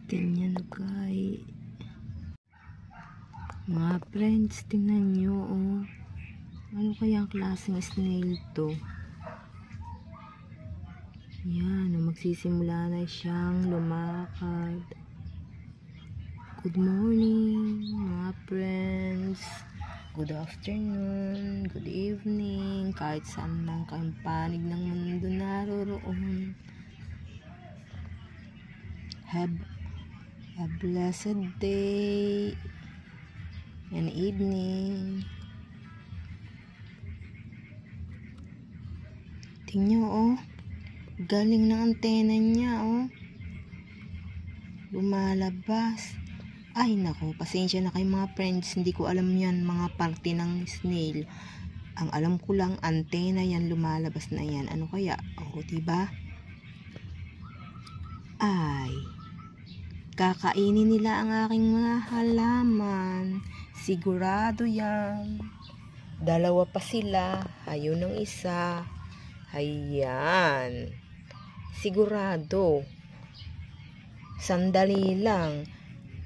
Ganyan guys. Mga friends, tingnan nyo oh. Ano kaya ang klaseng snail to? Yan, magsisimula na siyang lumakad. Good morning mga friends. Good afternoon, good evening, kahit saan man kayong panig ng mundo naroroon. Have a blessed day and evening. Tingnan oh, galing ng antena niya oh. Lumalabas. Ay nako, pasensya na kayo mga friends, hindi ko alam yan mga parte ng snail. Ang alam ko lang, antena yan, lumalabas na yan. Ano kaya? O, diba? Ay, kakainin nila ang aking mga halaman. Sigurado yan. Dalawa pa sila. Ayun ang isa. Ayan. Sigurado. Sandali lang.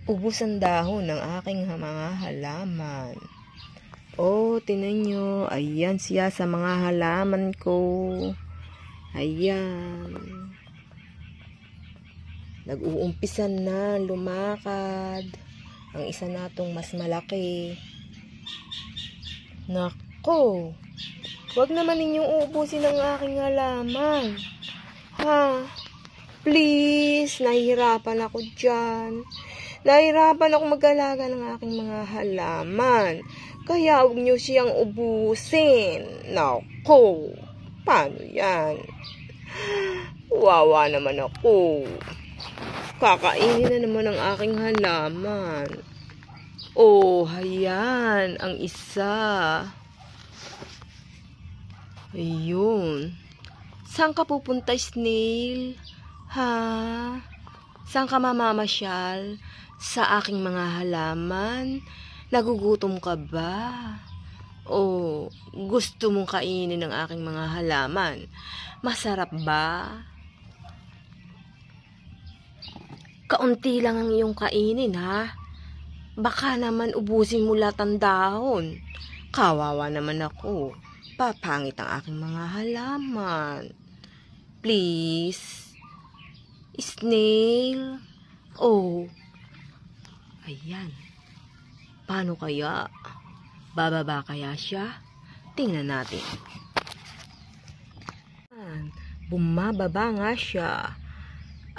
Ubos ang dahon ng aking mga halaman. Oh, tinan nyo. Ayan siya sa mga halaman ko. Ayan. Nag-uumpisan na lumakad. Ang isa natong mas malaki. Nako. Huwag naman ninyong uubusin ang aking halaman. Ha? Please, nahihirapan ako dyan. Nahihirapan ako mag-alaga ng aking mga halaman. Kaya huwag nyo siyang ubusin. Nako, paano yan? Wawa naman ako. Kakainin na naman ang aking halaman. Oh, ayan, ang isa. Ayun. Saan ka pupunta, snail? Ha? Saan ka mamamasyal? Sa aking mga halaman? Nagugutom ka ba? O gusto mong kainin ng aking mga halaman? Masarap ba? Kaunti lang ang iyong kainin ha? Baka naman ubusin mo lahat ang dahon. Kawawa naman ako. Papangit ang aking mga halaman. Please. Snail. Oh. Ayan. Paano kaya? Bababa kaya siya? Tingnan natin. Bumababa nga siya.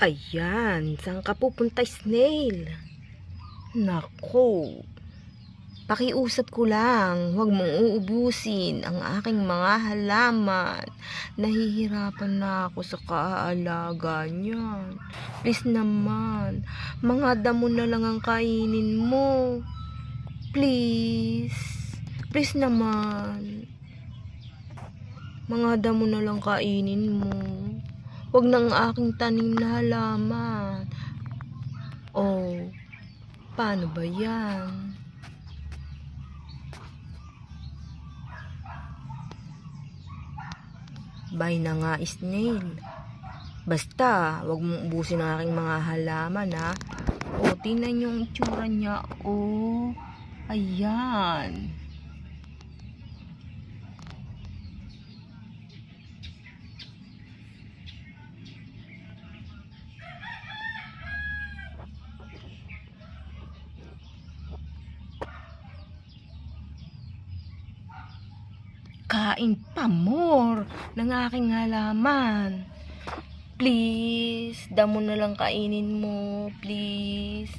Ayan. Saan ka pupunta, snail? Nako. Pakiusap ko lang. Huwag mong uubusin ang aking mga halaman. Nahihirapan na ako sa kaalaga niyan. Please naman. Mga damo na lang ang kainin mo. Please. Please naman. Mga damo na lang kainin mo. Huwag nang aking tanim na halaman. Oh. Paano ba yan? Bye na nga, snail. Basta, wag mong ubusin ang aking mga halaman, ha? O, tingnan yung itsura niya. O, ayan. Kain pa more ng aking halaman. Please, damo na lang kainin mo. Please.